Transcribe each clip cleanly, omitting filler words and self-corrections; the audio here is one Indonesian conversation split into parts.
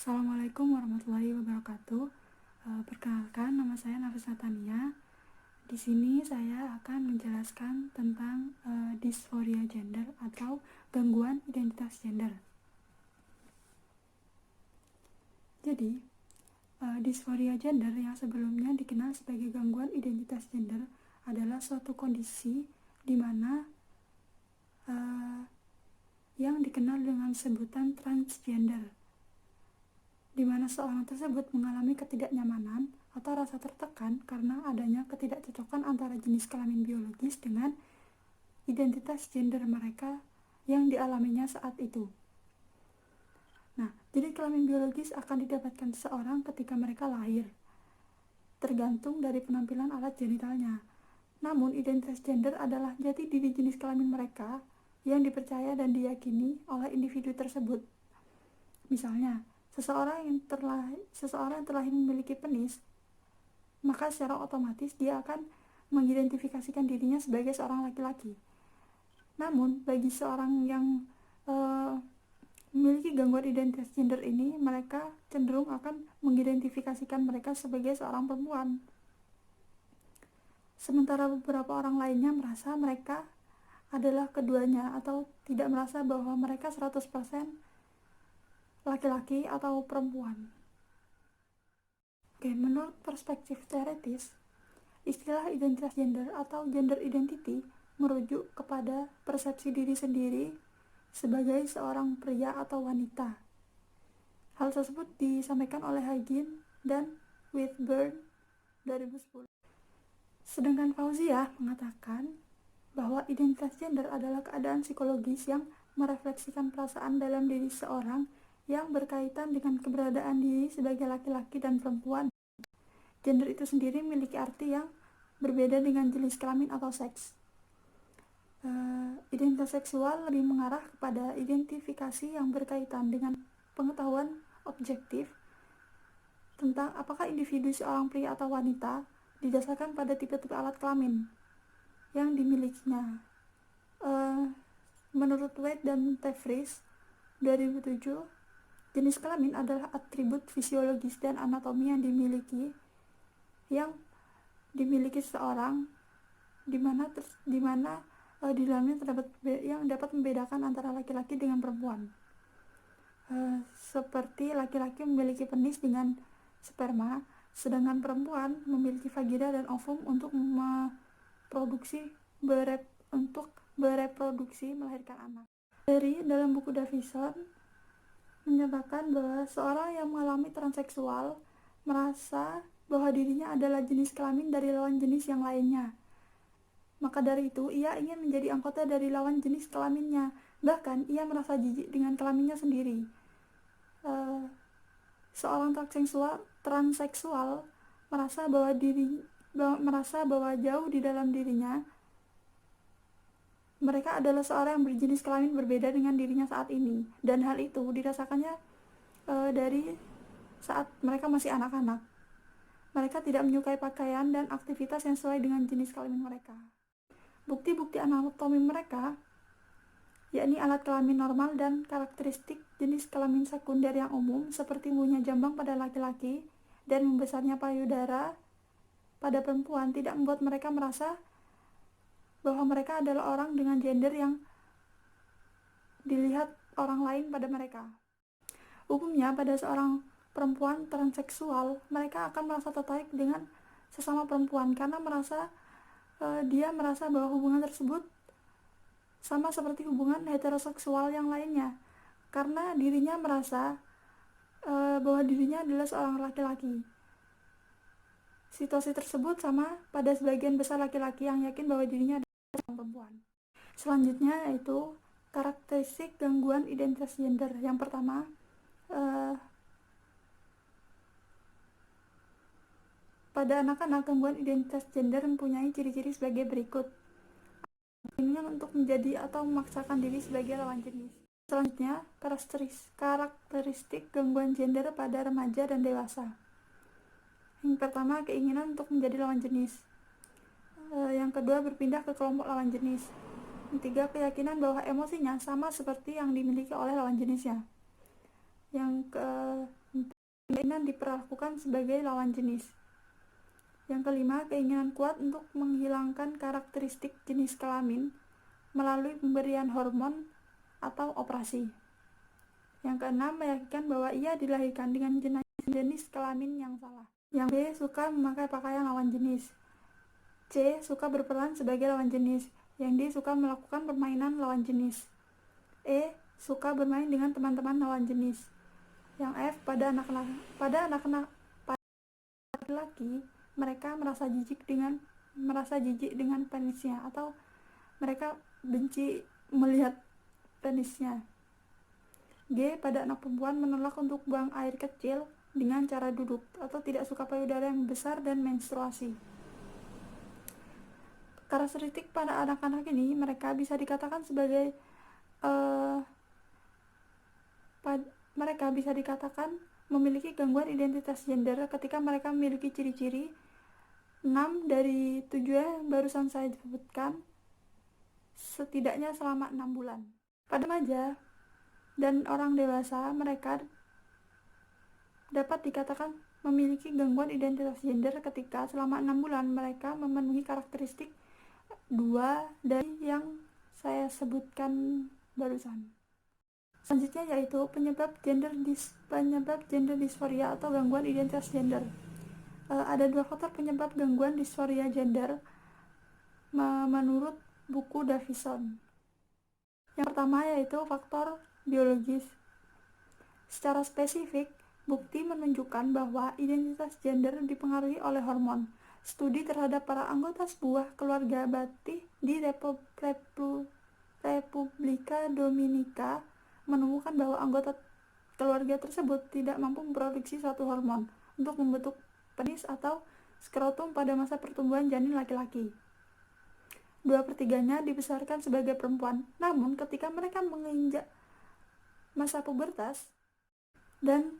Assalamualaikum warahmatullahi wabarakatuh. Perkenalkan, nama saya Nafisa Tania. Di sini saya akan menjelaskan tentang disforia gender atau gangguan identitas gender. Jadi, disforia gender yang sebelumnya dikenal sebagai gangguan identitas gender adalah suatu kondisi di mana yang dikenal dengan sebutan transgender, di mana seorang tersebut mengalami ketidaknyamanan atau rasa tertekan karena adanya ketidakcocokan antara jenis kelamin biologis dengan identitas gender mereka yang dialaminya saat itu. Nah, jenis kelamin biologis akan didapatkan seseorang ketika mereka lahir, tergantung dari penampilan alat genitalnya. Namun, identitas gender adalah jati diri jenis kelamin mereka yang dipercaya dan diyakini oleh individu tersebut. Misalnya, seseorang yang terlahir memiliki penis, maka secara otomatis dia akan mengidentifikasikan dirinya sebagai seorang laki-laki. Namun, bagi seorang yang memiliki gangguan identitas gender ini, mereka cenderung akan mengidentifikasikan mereka sebagai seorang perempuan. Sementara beberapa orang lainnya merasa mereka adalah keduanya atau tidak merasa bahwa mereka 100% laki-laki atau perempuan. Oke, menurut perspektif teoritis, istilah identitas gender atau gender identity merujuk kepada persepsi diri sendiri sebagai seorang pria atau wanita. Hal tersebut disampaikan oleh Hagin dan Whitburn 2010. Sedangkan Fauziah mengatakan bahwa identitas gender adalah keadaan psikologis yang merefleksikan perasaan dalam diri seorang yang berkaitan dengan keberadaan diri sebagai laki-laki dan perempuan. Gender itu sendiri memiliki arti yang berbeda dengan jenis kelamin atau seks. Identitas seksual lebih mengarah kepada identifikasi yang berkaitan dengan pengetahuan objektif tentang apakah individu seorang pria atau wanita didasarkan pada tipe-tipe alat kelamin yang dimilikinya. Menurut Wade dan Tevries 2007, jenis kelamin adalah atribut fisiologis dan anatomi yang dimiliki seseorang, di mana di dalamnya terdapat yang dapat membedakan antara laki-laki dengan perempuan. Seperti laki-laki memiliki penis dengan sperma, sedangkan perempuan memiliki vagina dan ovum untuk bereproduksi melahirkan anak. Dalam buku Davison menyatakan bahwa seorang yang mengalami transseksual merasa bahwa dirinya adalah jenis kelamin dari lawan jenis yang lainnya. Maka dari itu, ia ingin menjadi anggota dari lawan jenis kelaminnya. Bahkan, ia merasa jijik dengan kelaminnya sendiri. Seorang transseksual merasa bahwa jauh di dalam dirinya mereka adalah seorang yang berjenis kelamin berbeda dengan dirinya saat ini, dan hal itu dirasakannya dari saat mereka masih anak-anak. Mereka tidak menyukai pakaian dan aktivitas yang sesuai dengan jenis kelamin mereka. Bukti-bukti anatomi mereka, yakni alat kelamin normal dan karakteristik jenis kelamin sekunder yang umum seperti tumbuhnya jambang pada laki-laki dan membesarnya payudara pada perempuan, tidak membuat mereka merasa bahwa mereka adalah orang dengan gender yang dilihat orang lain pada mereka. Umumnya pada seorang perempuan transseksual, mereka akan merasa tertarik dengan sesama perempuan karena dia merasa bahwa hubungan tersebut sama seperti hubungan heteroseksual yang lainnya, karena dirinya merasa bahwa dirinya adalah seorang laki-laki. Situasi tersebut sama pada sebagian besar laki-laki yang yakin bahwa dirinya adalah seorang perempuan. Selanjutnya yaitu karakteristik gangguan identitas gender. Yang pertama, pada anak-anak, gangguan identitas gender mempunyai ciri-ciri sebagai berikut. Keinginan untuk menjadi atau memaksakan diri sebagai lawan jenis. Selanjutnya, karakteristik gangguan gender pada remaja dan dewasa. Yang pertama, keinginan untuk menjadi lawan jenis. Yang kedua, berpindah ke kelompok lawan jenis. Yang ketiga, keyakinan bahwa emosinya sama seperti yang dimiliki oleh lawan jenisnya. Yang keinginan diperlakukan sebagai lawan jenis. Yang kelima, keinginan kuat untuk menghilangkan karakteristik jenis kelamin melalui pemberian hormon atau operasi. Yang keenam, meyakinkan bahwa ia dilahirkan dengan jenis kelamin yang salah. Yang B, suka memakai pakaian lawan jenis. C, suka berperan sebagai lawan jenis. Yang D, suka melakukan permainan lawan jenis. E, suka bermain dengan teman-teman lawan jenis. Yang F, pada anak-anak laki-laki, mereka merasa jijik dengan penisnya, atau mereka benci melihat penisnya. G, pada anak perempuan menolak untuk buang air kecil dengan cara duduk, atau tidak suka payudara yang besar dan menstruasi. Karakteristik pada anak-anak ini, mereka bisa dikatakan sebagai memiliki gangguan identitas gender ketika mereka memiliki ciri-ciri 6 dari 7 yang barusan saya sebutkan, setidaknya selama 6 bulan. Pada remaja dan orang dewasa, mereka dapat dikatakan memiliki gangguan identitas gender ketika selama 6 bulan mereka memenuhi karakteristik 2 dari yang saya sebutkan barusan. Selanjutnya yaitu penyebab gender dysphoria atau gangguan identitas gender. Ada 2 faktor penyebab gangguan dysphoria gender menurut buku Davison. Yang pertama yaitu faktor biologis. Secara spesifik, bukti menunjukkan bahwa identitas gender dipengaruhi oleh hormon. Studi terhadap para anggota sebuah keluarga batik di Republika Dominika menemukan bahwa anggota keluarga tersebut tidak mampu memproduksi suatu hormon untuk membentuk penis atau skrotum pada masa pertumbuhan janin laki-laki. 2/3-nya dibesarkan sebagai perempuan, namun ketika mereka menginjak masa pubertas dan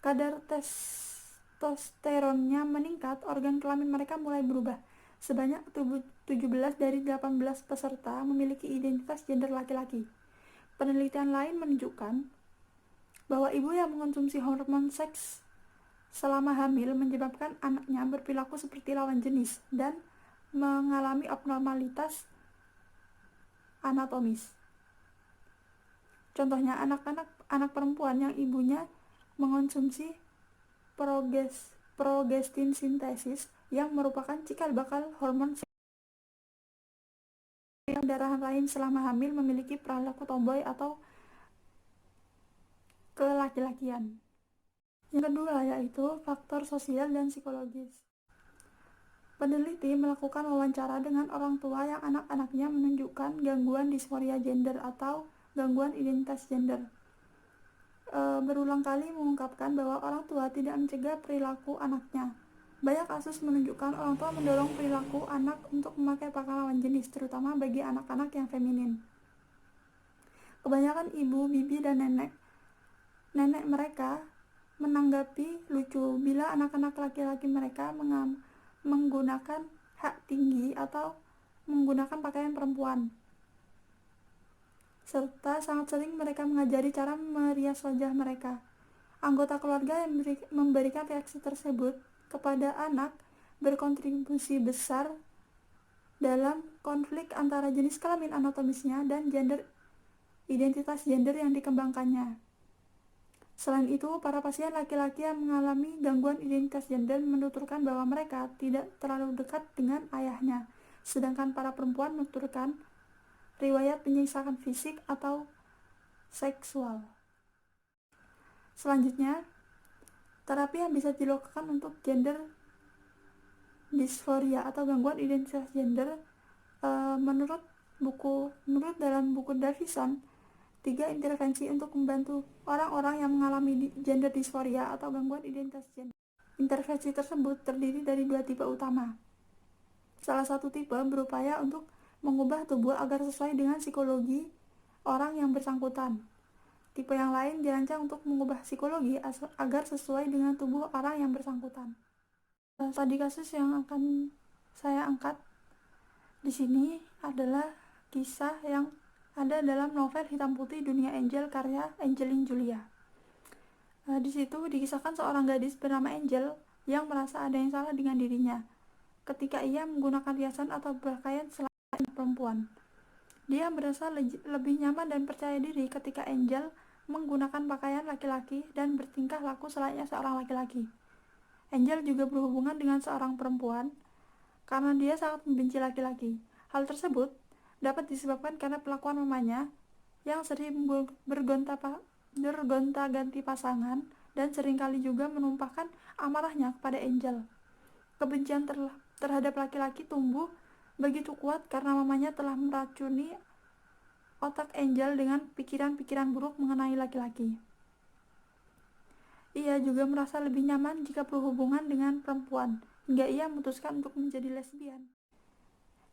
kadar testosteronnya meningkat, organ kelamin mereka mulai berubah. Sebanyak 17 dari 18 peserta memiliki identitas gender laki-laki. Penelitian lain menunjukkan bahwa ibu yang mengonsumsi hormon seks selama hamil menyebabkan anaknya berperilaku seperti lawan jenis dan mengalami abnormalitas anatomis. Contohnya, anak perempuan yang ibunya mengonsumsi progestin sintesis yang merupakan cikal bakal hormon pendarahan rahim selama hamil memiliki perilaku tomboy atau kelaki-lakian. Yang kedua yaitu faktor sosial dan psikologis. Peneliti melakukan wawancara dengan orang tua yang anak-anaknya menunjukkan gangguan disforia gender atau gangguan identitas gender. Berulang kali mengungkapkan bahwa orang tua tidak mencegah perilaku anaknya. Banyak kasus menunjukkan orang tua mendorong perilaku anak untuk memakai pakaian lawan jenis, terutama bagi anak-anak yang feminin. Kebanyakan ibu, bibi, dan nenek mereka menanggapi lucu bila anak-anak laki-laki mereka menggunakan hak tinggi atau menggunakan pakaian perempuan, serta sangat sering mereka mengajari cara merias wajah mereka. Anggota keluarga yang memberikan reaksi tersebut kepada anak berkontribusi besar dalam konflik antara jenis kelamin anatomisnya dan identitas gender yang dikembangkannya. Selain itu, para pasien laki-laki yang mengalami gangguan identitas gender menuturkan bahwa mereka tidak terlalu dekat dengan ayahnya, sedangkan para perempuan menuturkan riwayat penyiksaan fisik atau seksual. Selanjutnya, terapi yang bisa dilakukan untuk gender dysphoria atau gangguan identitas gender menurut dalam buku Davison, 3 intervensi untuk membantu orang-orang yang mengalami gender dysphoria atau gangguan identitas gender. Intervensi tersebut terdiri dari 2 tipe utama. Salah satu tipe berupaya untuk mengubah tubuh agar sesuai dengan psikologi orang yang bersangkutan. Tipe yang lain dirancang untuk mengubah psikologi agar sesuai dengan tubuh orang yang bersangkutan. Tadi kasus yang akan saya angkat di sini adalah kisah yang ada dalam novel Hitam Putih Dunia Angel karya Angelina Julia. Di situ dikisahkan seorang gadis bernama Angel yang merasa ada yang salah dengan dirinya ketika ia menggunakan riasan atau pakaian selain perempuan. Dia merasa lebih nyaman dan percaya diri ketika Angel menggunakan pakaian laki-laki dan bertingkah laku selayaknya seorang laki-laki. Angel juga berhubungan dengan seorang perempuan karena dia sangat membenci laki-laki. Hal tersebut dapat disebabkan karena perlakuan mamanya yang sering bergonta-ganti pasangan dan seringkali juga menumpahkan amarahnya kepada Angel. Kebencian terhadap laki-laki tumbuh begitu kuat karena mamanya telah meracuni otak Angel dengan pikiran-pikiran buruk mengenai laki-laki. Ia juga merasa lebih nyaman jika berhubungan dengan perempuan, hingga ia memutuskan untuk menjadi lesbian.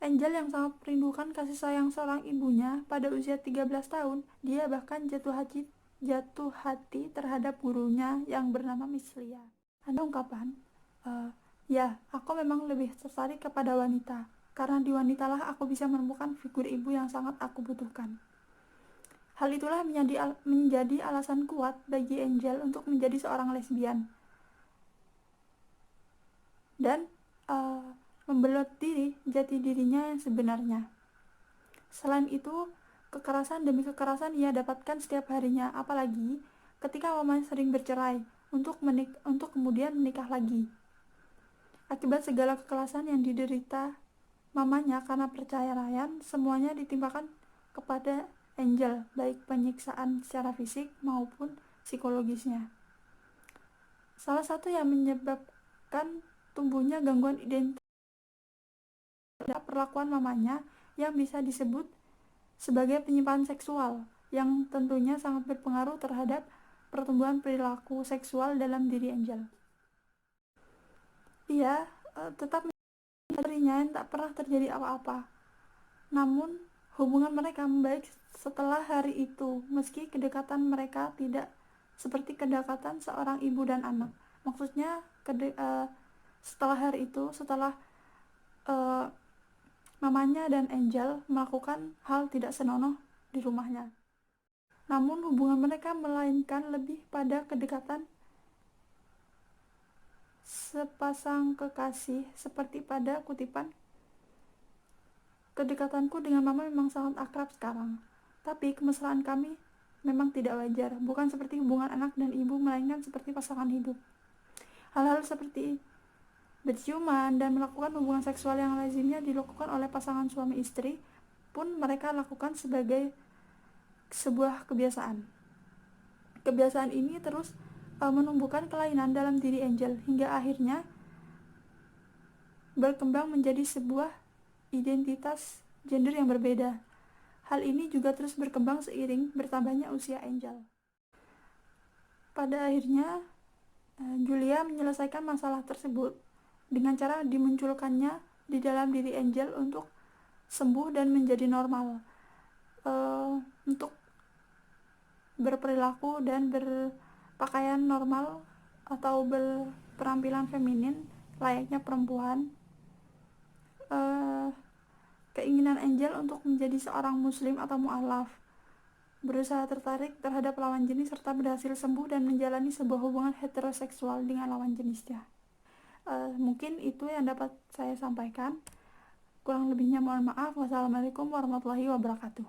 Angel yang sangat merindukan kasih sayang seorang ibunya pada usia 13 tahun, dia bahkan jatuh hati terhadap gurunya yang bernama Miss Lia. Ada ungkapan, ya, aku memang lebih tertarik kepada wanita, karena di wanitalah aku bisa menemukan figur ibu yang sangat aku butuhkan. Hal itulah menjadi alasan kuat bagi Angel untuk menjadi seorang lesbian dan membelot jati dirinya yang sebenarnya. Selain itu, kekerasan demi kekerasan ia dapatkan setiap harinya, apalagi ketika mamanya sering bercerai untuk kemudian menikah lagi. Akibat segala kekerasan yang diderita mamanya karena perceraian, semuanya ditimpakan kepada Angel, baik penyiksaan secara fisik maupun psikologisnya. Salah satu yang menyebabkan tumbuhnya gangguan identitas perlakuan mamanya yang bisa disebut sebagai penyimpangan seksual, yang tentunya sangat berpengaruh terhadap pertumbuhan perilaku seksual dalam diri Angel. Ia tetap dirinya yang tak pernah terjadi apa-apa. Namun, hubungan mereka membaik setelah hari itu, meski kedekatan mereka tidak seperti kedekatan seorang ibu dan anak. Maksudnya, setelah hari itu, setelah mamanya dan Angel melakukan hal tidak senonoh di rumahnya. Namun, hubungan mereka melainkan lebih pada kedekatan sepasang kekasih, seperti pada kutipan, kedekatanku dengan mama memang sangat akrab sekarang, tapi kemesraan kami memang tidak wajar, bukan seperti hubungan anak dan ibu, melainkan seperti pasangan hidup. Hal-hal seperti berciuman dan melakukan hubungan seksual yang lazimnya dilakukan oleh pasangan suami istri pun mereka lakukan sebagai sebuah kebiasaan. Kebiasaan ini terus menumbuhkan kelainan dalam diri Angel hingga akhirnya berkembang menjadi sebuah identitas gender yang berbeda. Hal ini juga terus berkembang seiring bertambahnya usia Angel. Pada akhirnya, Julia menyelesaikan masalah tersebut dengan cara dimunculkannya di dalam diri Angel untuk sembuh dan menjadi normal, untuk berperilaku dan berpakaian normal atau berpenampilan feminin layaknya perempuan. Keinginan Angel untuk menjadi seorang muslim atau mu'alaf, berusaha tertarik terhadap lawan jenis serta berhasil sembuh dan menjalani sebuah hubungan heteroseksual dengan lawan jenisnya. Mungkin itu yang dapat saya sampaikan. Kurang lebihnya mohon maaf. Wassalamualaikum warahmatullahi wabarakatuh.